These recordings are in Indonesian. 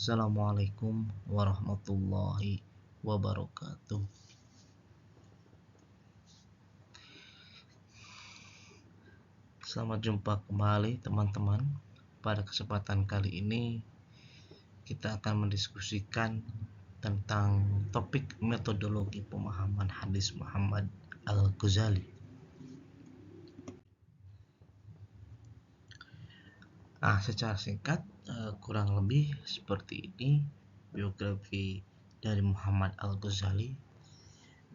Assalamualaikum warahmatullahi wabarakatuh. Selamat jumpa kembali teman-teman. Pada kesempatan kali ini kita akan mendiskusikan tentang topik metodologi pemahaman hadis Muhammad Al-Ghazali. Secara singkat kurang lebih seperti ini biografi dari Muhammad Al-Ghazali.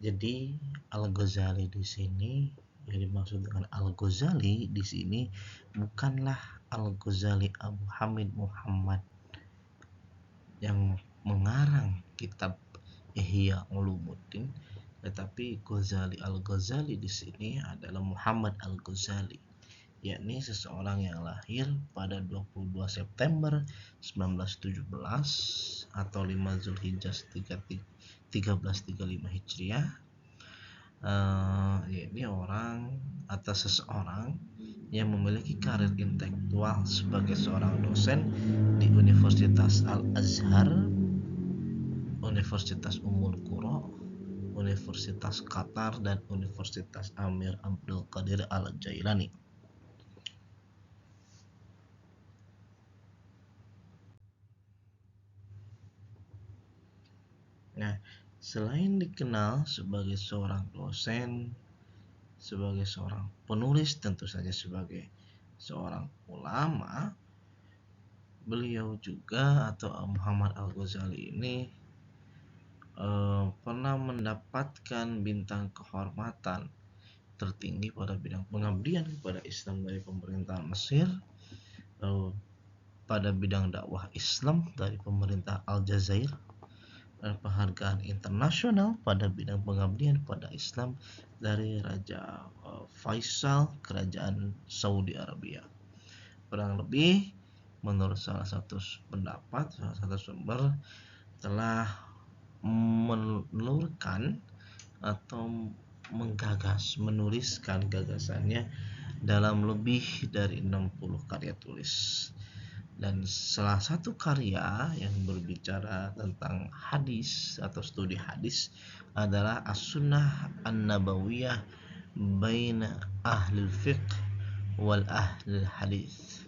Jadi Al-Ghazali di sini, yang dimaksud dengan Al-Ghazali di sini bukanlah Al-Ghazali Abu Hamid Muhammad yang mengarang kitab Ihya Ulumuddin, tetapi Ghazali Al-Ghazali di sini adalah Muhammad Al-Ghazali, yakni seseorang yang lahir pada 22 September 1917 atau 5 Zulhijjah 1335 Hijriah. Ini orang atau seseorang yang memiliki karir intelektual sebagai seorang dosen di Universitas Al-Azhar, Universitas Ummul Qura, Universitas Qatar, dan Universitas Amir Abdul Qadir Al-Jailani. Selain dikenal sebagai seorang dosen, sebagai seorang penulis, tentu saja sebagai seorang ulama, beliau juga atau Muhammad Al-Ghazali ini pernah mendapatkan bintang kehormatan tertinggi pada bidang pengabdian kepada Islam dari pemerintahan Mesir, pada bidang dakwah Islam dari pemerintah Aljazair, dan penghargaan internasional pada bidang pengabdian pada Islam dari Raja Faisal Kerajaan Saudi Arabia. Kurang lebih menurut salah satu sumber telah menelurkan atau menuliskan gagasannya dalam lebih dari 60 karya tulis. Dan salah satu karya yang berbicara tentang hadis atau studi hadis adalah As-Sunnah An-Nabawiyah Baina Ahlul Fiqh wal Ahlul Hadis.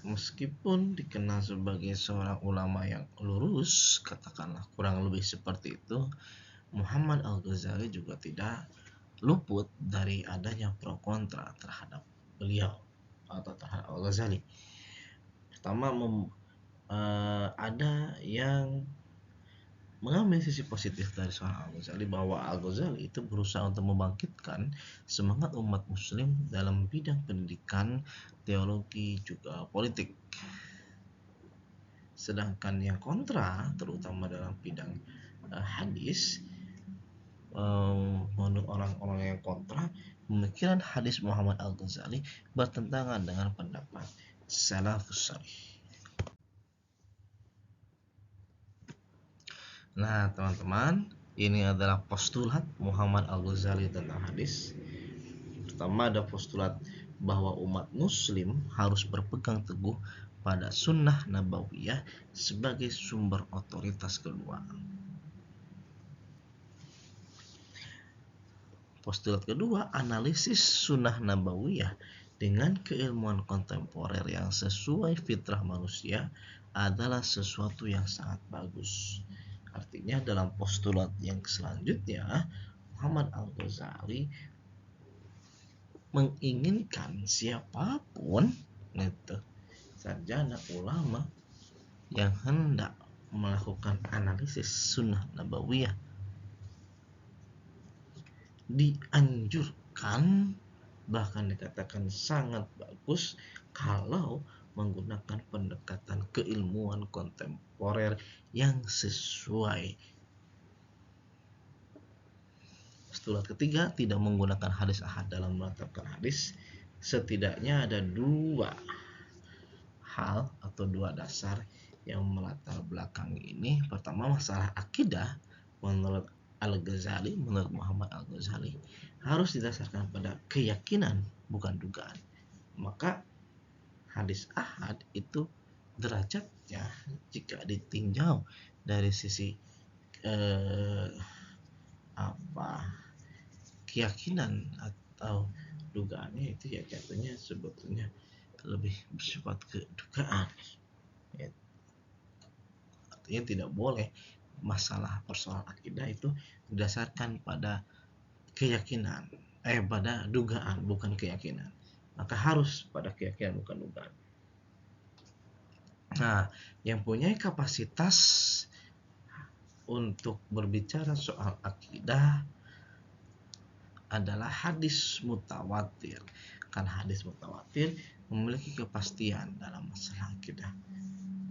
Meskipun dikenal sebagai seorang ulama yang lurus, katakanlah kurang lebih seperti itu, Muhammad Al-Ghazali juga tidak luput dari adanya pro kontra terhadap beliau atau terhadap Al-Ghazali. Pertama, ada yang mengambil sisi positif dari seorang Al-Ghazali, bahwa Al-Ghazali itu berusaha untuk membangkitkan semangat umat muslim dalam bidang pendidikan, teologi, juga politik. Sedangkan yang kontra, terutama dalam bidang hadis, menurut orang-orang yang kontra, pemikiran hadis Muhammad Al-Ghazali bertentangan dengan pendapat salafus salih. Teman-teman, ini adalah postulat Muhammad Al-Ghazali tentang hadis. Pertama, ada postulat bahwa umat muslim harus berpegang teguh pada sunnah nabawiyah sebagai sumber otoritas kedua. Postulat kedua, analisis sunnah nabawiyah dengan keilmuan kontemporer yang sesuai fitrah manusia adalah sesuatu yang sangat bagus. Artinya dalam postulat yang selanjutnya, Muhammad Al-Ghazali menginginkan siapapun sarjana ulama yang hendak melakukan analisis sunnah nabawiyah dianjurkan, bahkan dikatakan sangat bagus kalau menggunakan pendekatan keilmuan kontemporer yang sesuai. Postulat ketiga, tidak menggunakan hadis ahad dalam menetapkan hadis. Setidaknya ada dua hal atau dua dasar yang melatar belakangi ini. Pertama, masalah akidah menurut Al-Ghazali, menurut Muhammad Al-Ghazali, harus didasarkan pada keyakinan, bukan dugaan. Maka hadis ahad itu derajatnya jika ditinjau dari sisi apa keyakinan atau dugaannya, itu ya jatuhnya sebetulnya lebih bersifat kedugaan. Ya, artinya tidak boleh masalah persoalan akidah itu berdasarkan pada keyakinan, pada dugaan bukan keyakinan. Maka harus pada keyakinan bukan dugaan. Nah, yang punya kapasitas untuk berbicara soal akidah adalah hadis mutawatir. Karena hadis mutawatir memiliki kepastian dalam masalah akidah.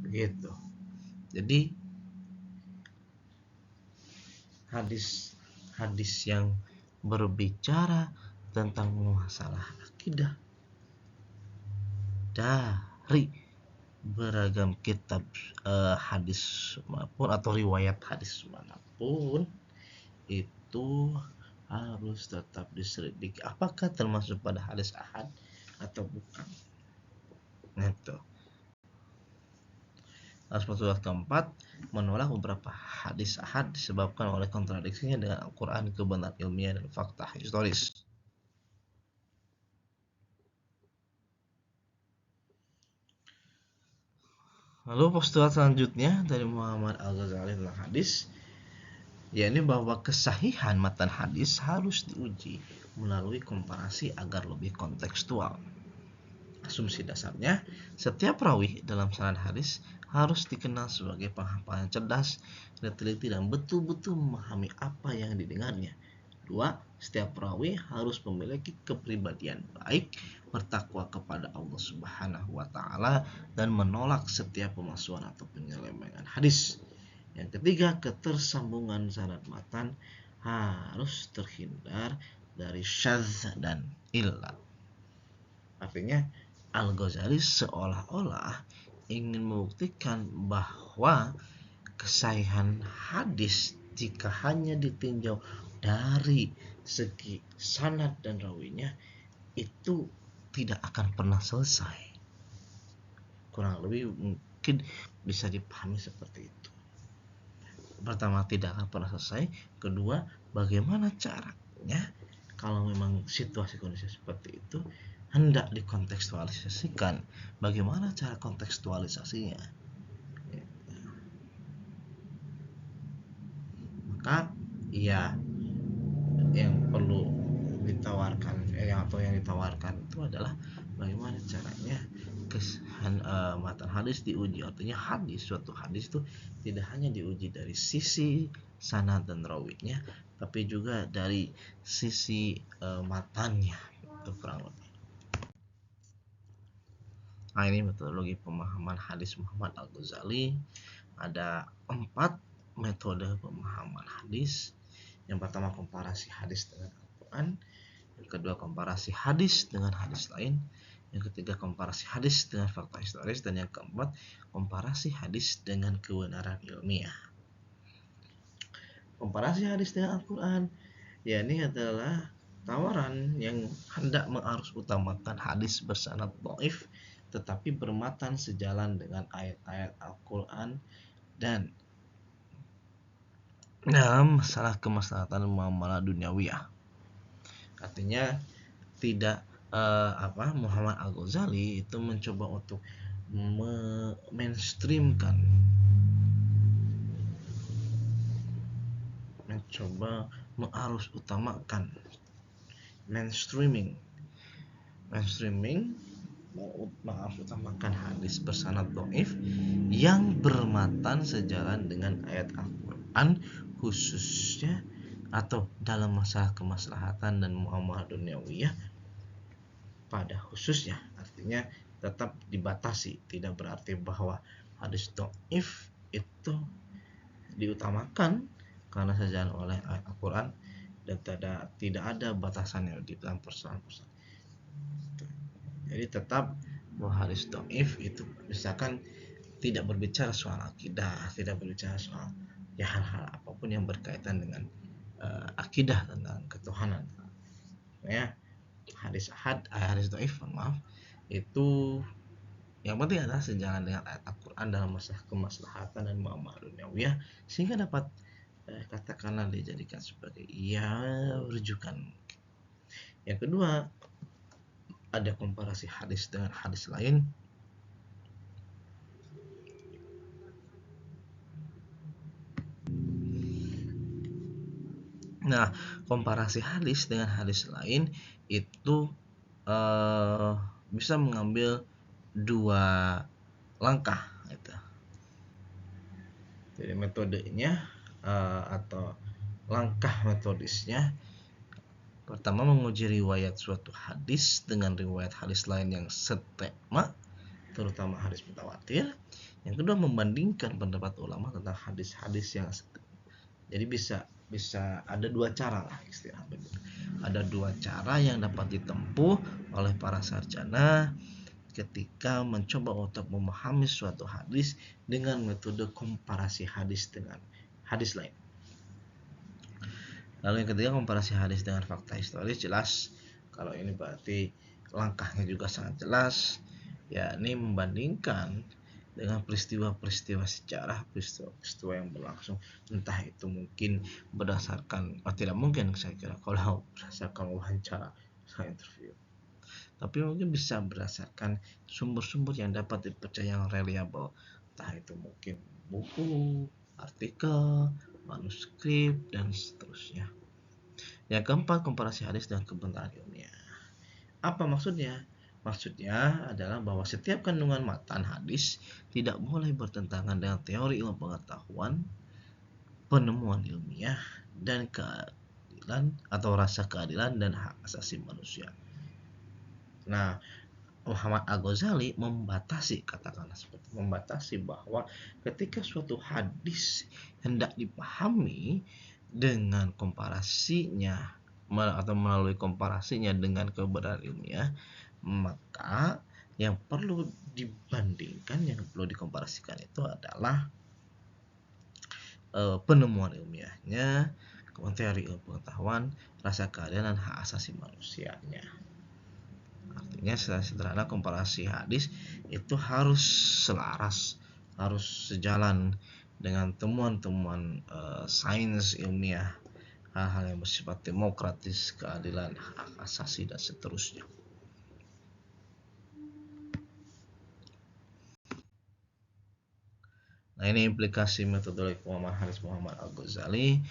Begitu. Jadi hadis yang berbicara tentang masalah akidah dari beragam kitab hadis maupun atau riwayat hadis manapun itu harus tetap diselidiki apakah termasuk pada hadis ahad atau bukan. Itu. Aspek keempat, menolak beberapa hadis ahad disebabkan oleh kontradiksinya dengan Al-Quran, kebenaran ilmiah dan fakta historis. Lalu postulat selanjutnya dari Muhammad Al-Ghazali tentang hadis, yakni bahwa kesahihan matan hadis harus diuji melalui komparasi agar lebih kontekstual. Asumsi dasarnya, setiap rawi dalam sanad hadis harus dikenal sebagai penghafal yang cerdas, teliti dan betul-betul memahami apa yang didengarnya. 2. Setiap rawi harus memiliki kepribadian baik, bertakwa kepada Allah Subhanahu wa taala dan menolak setiap pemalsuan atau penyelewengan hadis. Yang ketiga, ketersambungan sanad matan harus terhindar dari syadz dan illat. Artinya Al-Ghazali seolah-olah ingin membuktikan bahwa kesahihan hadis jika hanya ditinjau dari segi sanad dan rawinya itu tidak akan pernah selesai. Kurang lebih mungkin bisa dipahami seperti itu. Pertama, tidak akan pernah selesai. Kedua, bagaimana caranya kalau memang situasi kondisi seperti itu hendak dikontekstualisasikan, bagaimana cara kontekstualisasinya. Maka ya yang perlu ditawarkan yang ditawarkan itu adalah bagaimana caranya matan hadis diuji. Artinya suatu hadis itu tidak hanya diuji dari sisi sanad dan rawinya, tapi juga dari sisi matannya. Itu kurang lebih. Nah, ini metodologi pemahaman hadis Muhammad Al-Ghazali. Ada 4 metode pemahaman hadis. Yang pertama, komparasi hadis dengan Al-Quran. Yang kedua, komparasi hadis dengan hadis lain. Yang ketiga, komparasi hadis dengan fakta historis. Dan yang keempat, komparasi hadis dengan kebenaran ilmiah. Komparasi hadis dengan Al-Quran, ya ini adalah tawaran yang hendak mengarus utamakan hadis bersanad dhaif tetapi bermatan sejalan dengan ayat-ayat Al-Quran dan dalam masalah kemaslahatan muamalah duniawiyah. Artinya tidak Muhammad Al-Ghazali itu mencoba untuk mainstreamkan, mencoba mengarus utamakan mainstreaming utamakan hadis bersanad dhaif yang bermatan sejalan dengan ayat Al-Quran khususnya atau dalam masalah kemaslahatan dan muamalah duniawiyah pada khususnya. Artinya tetap dibatasi, tidak berarti bahwa hadis dhaif itu diutamakan karena sejalan oleh ayat Al-Quran dan tidak ada batasannya di dalam persoalan-persoalan. Jadi tetap bahwa hadis dhaif itu misalkan tidak berbicara soal akidah, tidak berbicara soal ya hal-hal apapun yang berkaitan dengan akidah tentang ketuhanan. Ya, hadis ahad, hadis dhaif, maaf, itu yang penting adalah sejalan dengan ayat Al-Quran dalam masalah kemaslahatan dan muamalah duniawiyah, sehingga dapat katakanlah dijadikan sebagai rujukan. Yang kedua, ada komparasi hadis dengan hadis lain. Nah, komparasi hadis dengan hadis lain itu bisa mengambil dua langkah gitu. Jadi metodenya atau langkah metodisnya, pertama menguji riwayat suatu hadis dengan riwayat hadis lain yang setema, terutama hadis mutawatir. Yang kedua, membandingkan pendapat ulama tentang hadis-hadis yang setema. Jadi bisa ada dua cara lah istilah begitu. Ada dua cara yang dapat ditempuh oleh para sarjana ketika mencoba untuk memahami suatu hadis dengan metode komparasi hadis dengan hadis lain. Lalu yang ketiga, komparasi hadis dengan fakta historis. Jelas kalau ini berarti langkahnya juga sangat jelas, yakni membandingkan dengan peristiwa-peristiwa sejarah, peristiwa yang berlangsung, entah itu mungkin berdasarkan, tidak mungkin saya kira kalau berdasarkan wawancara, interview, tapi mungkin bisa berdasarkan sumber-sumber yang dapat dipercaya yang reliable, entah itu mungkin buku, artikel, manuskrip, dan seterusnya. Yang keempat, komparasi hadis dan kebenaran ilmiah. Apa maksudnya? Maksudnya adalah bahwa setiap kandungan matan hadis tidak boleh bertentangan dengan teori ilmu pengetahuan, penemuan ilmiah, dan keadilan atau rasa keadilan dan hak asasi manusia. Nah, Muhammad Al-Ghazali membatasi, katakanlah seperti membatasi bahwa ketika suatu hadis hendak dipahami dengan komparasinya atau melalui komparasinya dengan kebenaran ilmiah, maka yang perlu dibandingkan, yang perlu dikomparasikan itu adalah penemuan ilmiahnya, teori ilmu pengetahuan, rasa keadilan dan hak asasi manusianya. Artinya secara sederhana, komparasi hadis itu harus selaras, harus sejalan dengan temuan-temuan sains ilmiah, hal-hal yang bersifat demokratis, keadilan, hak asasi, dan seterusnya. Nah, ini implikasi metodologi pemahaman hadis Muhammad Al-Ghazali.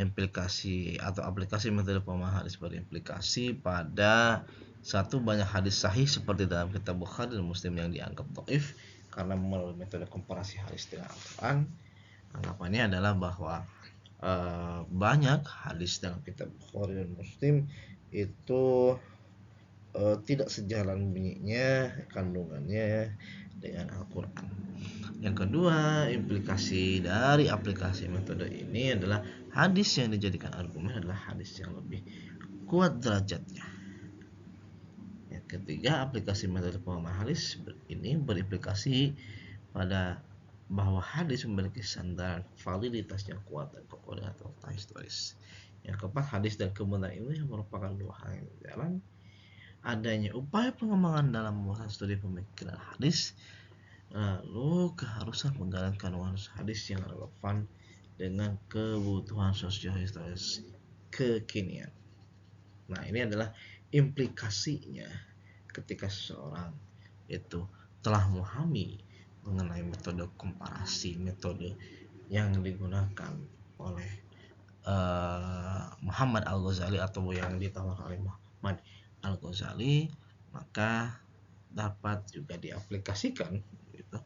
Implikasi atau aplikasi metode pemahaman hadis berimplikasi pada satu, banyak hadis sahih seperti dalam kitab Bukhari dan Muslim yang dianggap dhaif karena melalui metode komparasi hadis dengan Al-Quran. Anggapannya adalah bahwa banyak hadis dalam kitab Bukhari dan Muslim itu tidak sejalan bunyinya, kandungannya dengan Al-Quran. Yang kedua, implikasi dari aplikasi metode ini adalah hadis yang dijadikan argumen adalah hadis yang lebih kuat derajatnya. Yang ketiga, aplikasi metode pemahaman hadis ini berimplikasi pada bahwa hadis memiliki sandaran validitas yang kuat dan kokoh dengan fakta historis. Yang keempat, hadis dan kebenaran ini merupakan dua hal yang berjalan. Adanya upaya pengembangan dalam membuat studi pemikiran hadis, lalu keharusan menggalakkan hadis yang relevan dengan kebutuhan sosio-historis kekinian. Nah, ini adalah implikasinya ketika seseorang itu telah memahami mengenai metode komparasi, metode yang digunakan oleh Muhammad Al-Ghazali atau yang ditawarkan oleh Muhammad Al-Ghazali, maka dapat juga diaplikasikan gitu,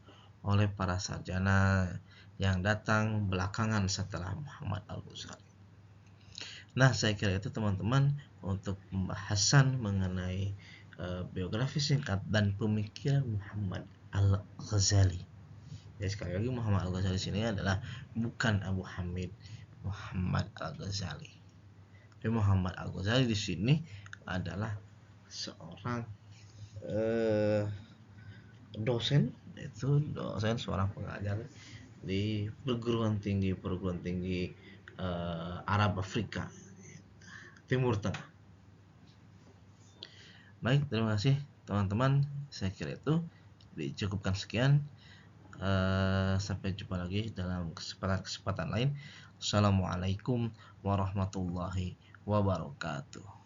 oleh para sarjana yang datang belakangan setelah Muhammad Al-Ghazali. Nah, saya kira itu teman-teman untuk pembahasan mengenai biografi singkat dan pemikiran Muhammad Al-Ghazali. Jadi sekali lagi, Muhammad Al-Ghazali sini adalah bukan Abu Hamid Muhammad Al-Ghazali. Tapi Muhammad Al-Ghazali di sini adalah seorang dosen, seorang pengajar di perguruan tinggi Arab Afrika Timur Tengah. Baik, terima kasih teman-teman. Saya kira itu dicukupkan sekian. Sampai jumpa lagi dalam kesempatan lain. Assalamualaikum warahmatullahi wabarakatuh.